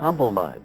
humblemud.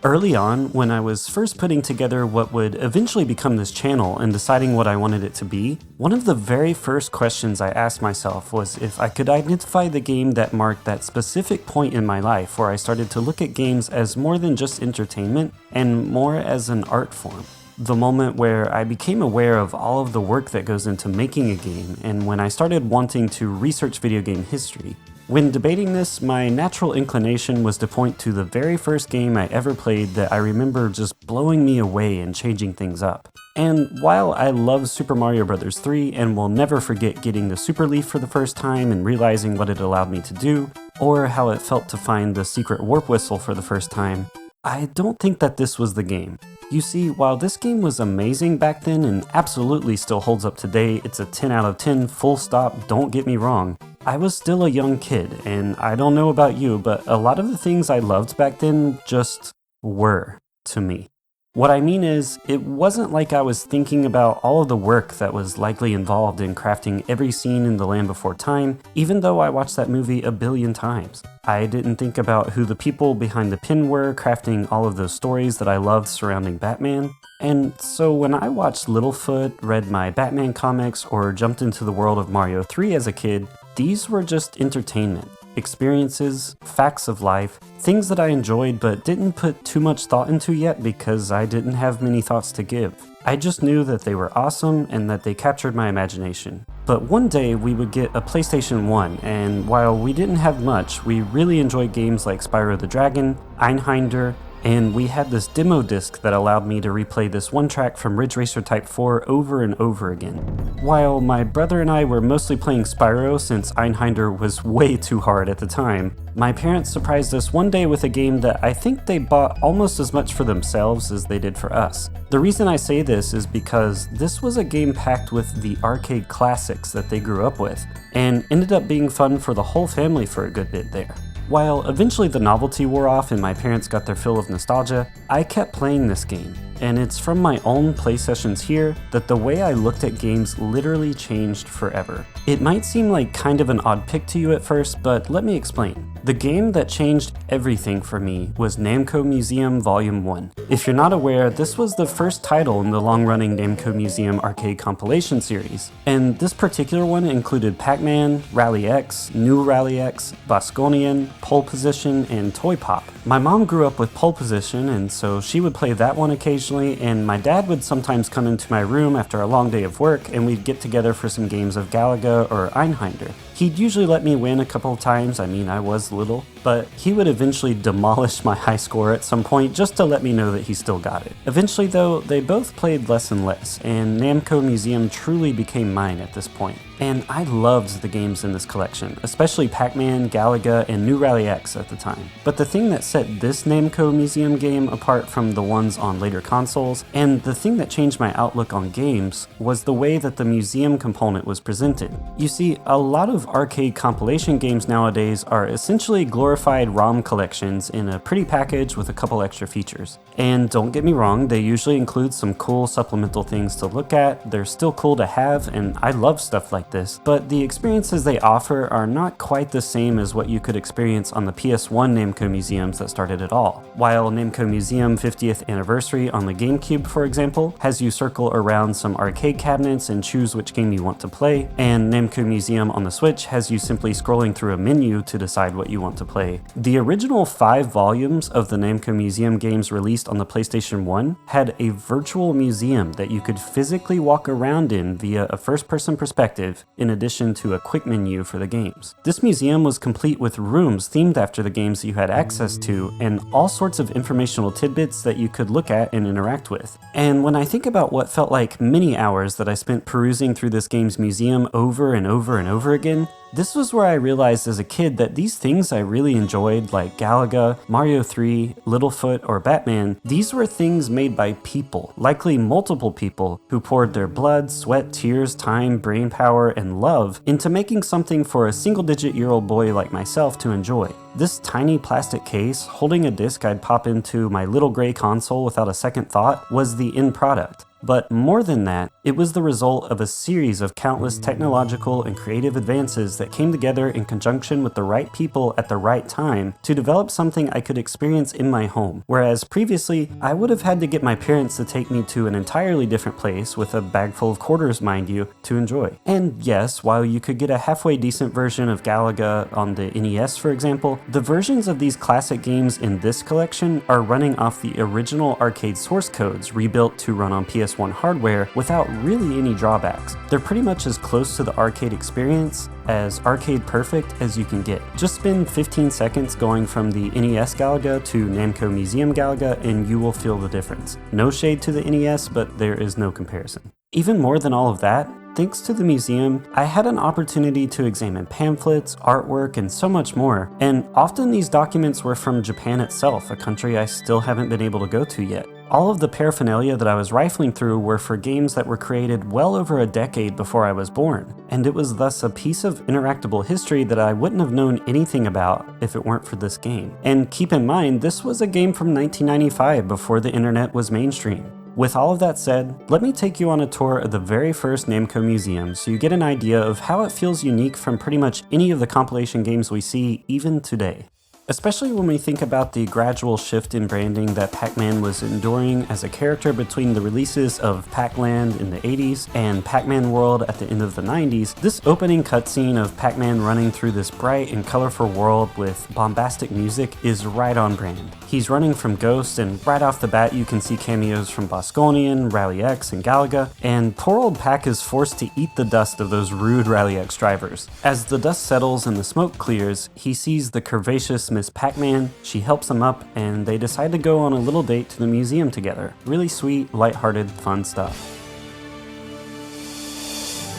Early on, when I was first putting together what would eventually become this channel and deciding what I wanted it to be, one of the very first questions I asked myself was if I could identify the game that marked that specific point in my life where I started to look at games as more than just entertainment and more as an art form. The moment where I became aware of all of the work that goes into making a game, and when I started wanting to research video game history. When debating this, my natural inclination was to point to the very first game I ever played that I remember just blowing me away and changing things up. And while I love Super Mario Bros. 3 and will never forget getting the Super Leaf for the first time and realizing what it allowed me to do, or how it felt to find the secret warp whistle for the first time, I don't think that this was the game. You see, while this game was amazing back then and absolutely still holds up today, it's a 10 out of 10 full stop, don't get me wrong, I was still a young kid, and I don't know about you, but a lot of the things I loved back then just were to me. What I mean is, it wasn't like I was thinking about all of the work that was likely involved in crafting every scene in The Land Before Time, even though I watched that movie a billion times. I didn't think about who the people behind the pen were crafting all of those stories that I loved surrounding Batman. And so when I watched Littlefoot, read my Batman comics, or jumped into the world of Mario 3 as a kid, these were just entertainment. Experiences, facts of life, things that I enjoyed but didn't put too much thought into yet because I didn't have many thoughts to give. I just knew that they were awesome and that they captured my imagination. But one day we would get a PlayStation 1, and while we didn't have much, we really enjoyed games like Spyro the Dragon, Einhänder, and we had this demo disc that allowed me to replay this one track from Ridge Racer Type 4 over and over again. While my brother and I were mostly playing Spyro since Einhänder was way too hard at the time, my parents surprised us one day with a game that I think they bought almost as much for themselves as they did for us. The reason I say this is because this was a game packed with the arcade classics that they grew up with, and ended up being fun for the whole family for a good bit there. While eventually the novelty wore off and my parents got their fill of nostalgia, I kept playing this game, and it's from my own play sessions here that the way I looked at games literally changed forever. It might seem like kind of an odd pick to you at first, but let me explain. The game that changed everything for me was Namco Museum Volume 1. If you're not aware, this was the first title in the long-running Namco Museum arcade compilation series, and this particular one included Pac-Man, Rally X, New Rally X, Bosconian, Pole Position, and Toy Pop. My mom grew up with Pole Position, and so she would play that one occasionally, and my dad would sometimes come into my room after a long day of work and we'd get together for some games of Galaga or Einhänder. He'd usually let me win a couple of times, I mean I was little, but he would eventually demolish my high score at some point just to let me know that he still got it. Eventually though, they both played less and less, and Namco Museum truly became mine at this point. And I loved the games in this collection, especially Pac-Man, Galaga, and New Rally X at the time. But the thing that set this Namco Museum game apart from the ones on later consoles, and the thing that changed my outlook on games, was the way that the museum component was presented. You see, a lot of arcade compilation games nowadays are essentially glorified ROM collections in a pretty package with a couple extra features. And don't get me wrong, they usually include some cool supplemental things to look at, they're still cool to have, and I love stuff like this, but the experiences they offer are not quite the same as what you could experience on the PS1 Namco Museums that started it all. While Namco Museum 50th Anniversary on the GameCube, for example, has you circle around some arcade cabinets and choose which game you want to play, and Namco Museum on the Switch has you simply scrolling through a menu to decide what you want to play. The original 5 volumes of the Namco Museum games released on the PlayStation 1 had a virtual museum that you could physically walk around in via a first-person perspective, in addition to a quick menu for the games. This museum was complete with rooms themed after the games that you had access to, and all sorts of informational tidbits that you could look at and interact with. And when I think about what felt like many hours that I spent perusing through this game's museum over and over and over again, this was where I realized as a kid that these things I really enjoyed, like Galaga, Mario 3, Littlefoot, or Batman, these were things made by people, likely multiple people, who poured their blood, sweat, tears, time, brain power, and love into making something for a single-digit-year-old boy like myself to enjoy. This tiny plastic case, holding a disc I'd pop into my little gray console without a second thought, was the end product. But more than that, it was the result of a series of countless technological and creative advances that came together in conjunction with the right people at the right time to develop something I could experience in my home, whereas previously, I would have had to get my parents to take me to an entirely different place with a bag full of quarters, mind you, to enjoy. And yes, while you could get a halfway decent version of Galaga on the NES, for example, the versions of these classic games in this collection are running off the original arcade source codes rebuilt to run on PS1 hardware without really any drawbacks. They're pretty much as close to the arcade experience as arcade perfect as you can get. Just spend 15 seconds going from the NES Galaga to Namco Museum Galaga and you will feel the difference. No shade to the NES, but there is no comparison. Even more than all of that, thanks to the museum, I had an opportunity to examine pamphlets, artwork, and so much more, and often these documents were from Japan itself, a country I still haven't been able to go to yet. All of the paraphernalia that I was rifling through were for games that were created well over a decade before I was born, and it was thus a piece of interactable history that I wouldn't have known anything about if it weren't for this game. And keep in mind, this was a game from 1995 before the internet was mainstream. With all of that said, let me take you on a tour of the very first Namco Museum so you get an idea of how it feels unique from pretty much any of the compilation games we see even today. Especially when we think about the gradual shift in branding that Pac-Man was enduring as a character between the releases of Pac-Land in the 80s and Pac-Man World at the end of the 90s, this opening cutscene of Pac-Man running through this bright and colorful world with bombastic music is right on brand. He's running from Ghost, and right off the bat you can see cameos from Bosconian, Rally X, and Galaga, and poor old Pac is forced to eat the dust of those rude Rally X drivers. As the dust settles and the smoke clears, he sees the curvaceous Miss Pac-Man, she helps him up, and they decide to go on a little date to the museum together. Really sweet, lighthearted, fun stuff.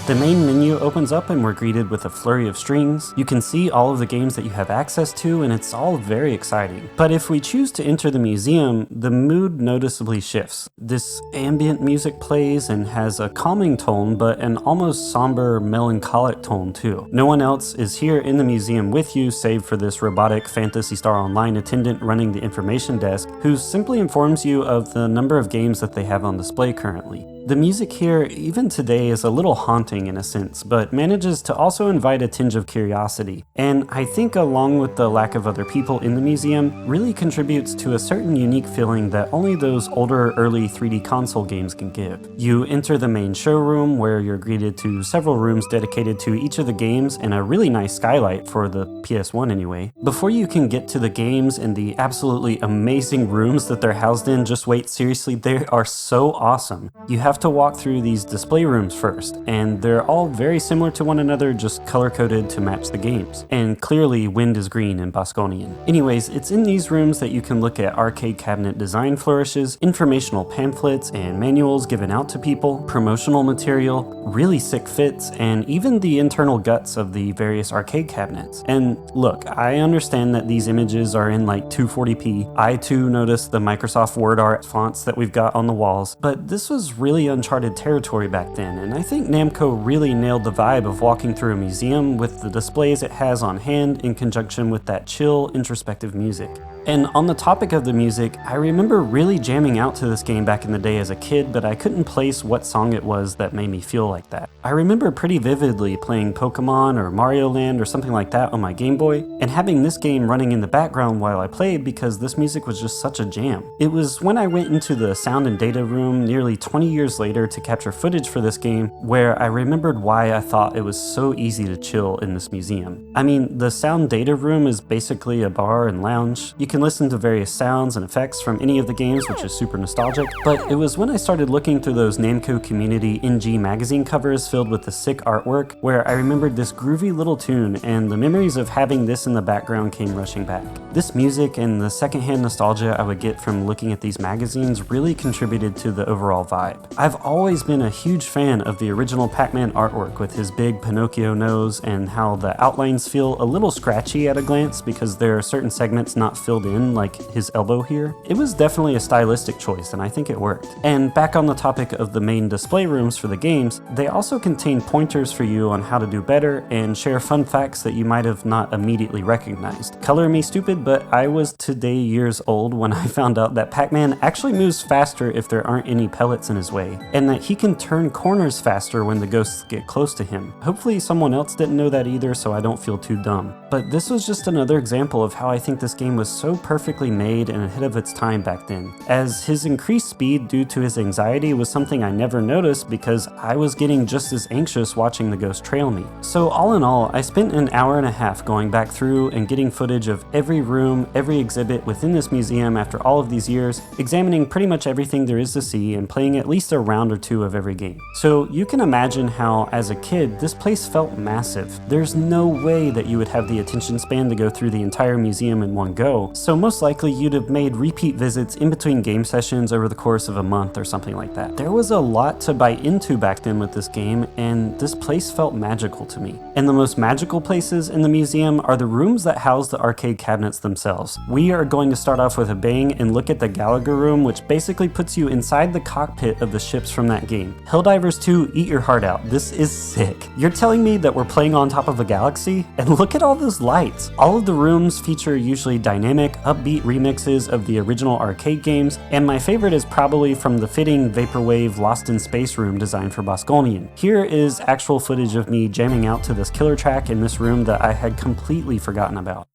The main menu opens up and we're greeted with a flurry of strings. You can see all of the games that you have access to and it's all very exciting. But if we choose to enter the museum, the mood noticeably shifts. This ambient music plays and has a calming tone, but an almost somber, melancholic tone too. No one else is here in the museum with you save for this robotic Phantasy Star Online attendant running the information desk, who simply informs you of the number of games that they have on display currently. The music here, even today, is a little haunting in a sense, but manages to also invite a tinge of curiosity, and I think along with the lack of other people in the museum, really contributes to a certain unique feeling that only those older early 3D console games can give. You enter the main showroom where you're greeted to several rooms dedicated to each of the games and a really nice skylight for the PS1 anyway. Before you can get to the games and the absolutely amazing rooms that they're housed in, just wait, seriously, they are so awesome. You have to walk through these display rooms first, and they're all very similar to one another, just color-coded to match the games. And clearly, wind is green in Bosconian. Anyways, it's in these rooms that you can look at arcade cabinet design flourishes, informational pamphlets and manuals given out to people, promotional material, really sick fits, and even the internal guts of the various arcade cabinets. And look, I understand that these images are in like 240p. I too noticed the Microsoft Word art fonts that we've got on the walls, but this was really uncharted territory back then, and I think Namco really nailed the vibe of walking through a museum with the displays it has on hand in conjunction with that chill, introspective music. And on the topic of the music, I remember really jamming out to this game back in the day as a kid, but I couldn't place what song it was that made me feel like that. I remember pretty vividly playing Pokemon or Mario Land or something like that on my Game Boy, and having this game running in the background while I played because this music was just such a jam. It was when I went into the sound and data room nearly 20 years later to capture footage for this game where I remembered why I thought it was so easy to chill in this museum. I mean, the sound data room is basically a bar and lounge. You can listen to various sounds and effects from any of the games, which is super nostalgic, but it was when I started looking through those Namco Community NG magazine covers filled with the sick artwork where I remembered this groovy little tune, and the memories of having this in the background came rushing back. This music and the secondhand nostalgia I would get from looking at these magazines really contributed to the overall vibe. I've always been a huge fan of the original Pac-Man artwork with his big Pinocchio nose and how the outlines feel a little scratchy at a glance because there are certain segments not filled filled in, like his elbow here. It was definitely a stylistic choice, and I think it worked. And back on the topic of the main display rooms for the games, they also contain pointers for you on how to do better and share fun facts that you might have not immediately recognized. Color me stupid, but I was today years old when I found out that Pac-Man actually moves faster if there aren't any pellets in his way, and that he can turn corners faster when the ghosts get close to him. Hopefully someone else didn't know that either, so I don't feel too dumb. But this was just another example of how I think this game was so perfectly made and ahead of its time back then, as his increased speed due to his anxiety was something I never noticed because I was getting just as anxious watching the ghost trail me. So all in all, I spent an hour and a half going back through and getting footage of every room, every exhibit within this museum after all of these years, examining pretty much everything there is to see and playing at least a round or two of every game. So you can imagine how, as a kid, this place felt massive. There's no way that you would have the attention span to go through the entire museum in one go, so most likely you'd have made repeat visits in between game sessions over the course of a month or something like that. There was a lot to buy into back then with this game, and this place felt magical to me. And the most magical places in the museum are the rooms that house the arcade cabinets themselves. We are going to start off with a bang and look at the Galaga room, which basically puts you inside the cockpit of the ships from that game. Helldivers 2, eat your heart out. This is sick. You're telling me that we're playing on top of a galaxy? And look at all those lights. All of the rooms feature usually dynamic, upbeat remixes of the original arcade games, and my favorite is probably from the fitting Vaporwave Lost in Space room designed for Bosconian. Here is actual footage of me jamming out to this killer track in this room that I had completely forgotten about.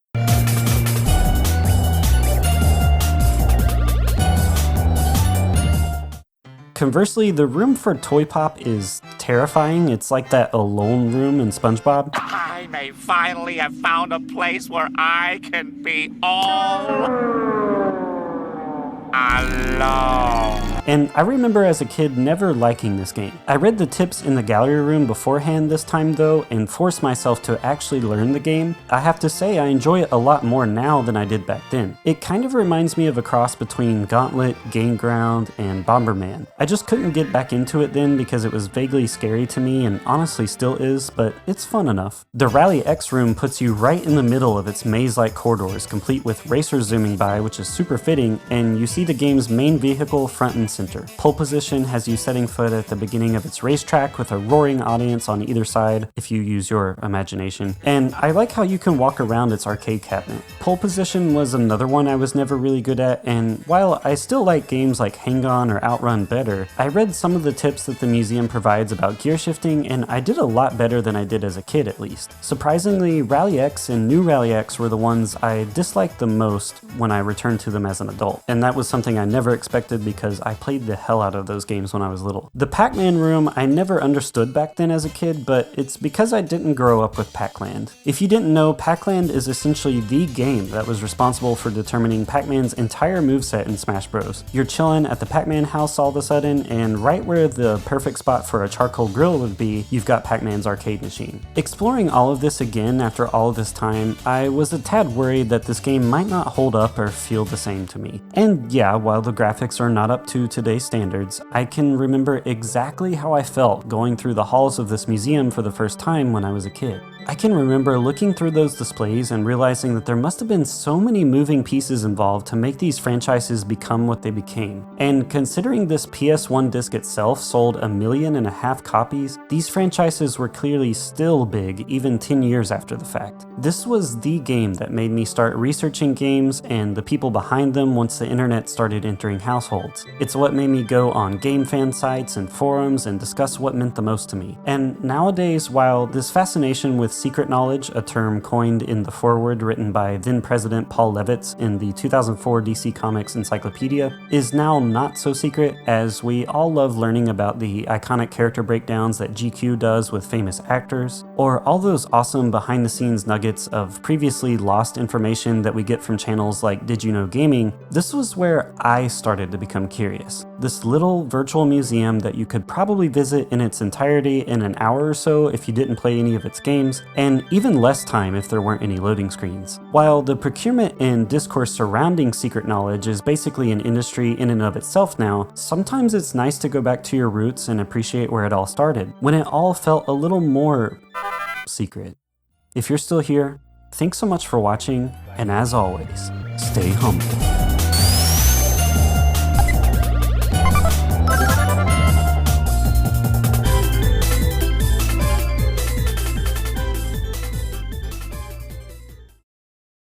Conversely, the room for Toy Pop is terrifying. It's like that alone room in SpongeBob. I may finally have found a place where I can be all alone. And I remember as a kid never liking this game. I read the tips in the gallery room beforehand this time though, and forced myself to actually learn the game. I have to say I enjoy it a lot more now than I did back then. It kind of reminds me of a cross between Gauntlet, Game Ground, and Bomberman. I just couldn't get back into it then because it was vaguely scary to me and honestly still is, but it's fun enough. The Rally X room puts you right in the middle of its maze-like corridors, complete with racers zooming by, which is super fitting, and you see the game's main vehicle front and center. Pole position has you setting foot at the beginning of its racetrack with a roaring audience on either side if you use your imagination. And I like how you can walk around its arcade cabinet. Pole position was another one I was never really good at, and while I still like games like Hang On or Outrun better, I read some of the tips that the museum provides about gear shifting and I did a lot better than I did as a kid at least. Surprisingly, Rally X and New Rally X were the ones I disliked the most when I returned to them as an adult, and that was something I never expected because I played the hell out of those games when I was little. The Pac-Man room I never understood back then as a kid, but it's because I didn't grow up with Pac-Land. If you didn't know, Pac-Land is essentially the game that was responsible for determining Pac-Man's entire moveset in Smash Bros. You're chilling at the Pac-Man house all of a sudden, and right where the perfect spot for a charcoal grill would be, you've got Pac-Man's arcade machine. Exploring all of this again after all of this time, I was a tad worried that this game might not hold up or feel the same to me. And yeah, while the graphics are not up to today's standards, I can remember exactly how I felt going through the halls of this museum for the first time when I was a kid. I can remember looking through those displays and realizing that there must have been so many moving pieces involved to make these franchises become what they became. And considering this PS1 disc itself sold 1.5 million copies, these franchises were clearly still big even 10 years after the fact. This was the game that made me start researching games and the people behind them once the internet started entering households. It's what made me go on game fan sites and forums and discuss what meant the most to me. And nowadays, while this fascination with secret knowledge, a term coined in the foreword written by then-President Paul Levitz in the 2004 DC Comics Encyclopedia, is now not so secret, as we all love learning about the iconic character breakdowns that GQ does with famous actors, or all those awesome behind-the-scenes nuggets of previously lost information that we get from channels like DYK Gaming. This was where I started to become curious. This little virtual museum that you could probably visit in its entirety in an hour or so if you didn't play any of its games, and even less time if there weren't any loading screens. While the procurement and discourse surrounding secret knowledge is basically an industry in and of itself now, sometimes it's nice to go back to your roots and appreciate where it all started, when it all felt a little more secret. If you're still here, thanks so much for watching, and as always, stay humble.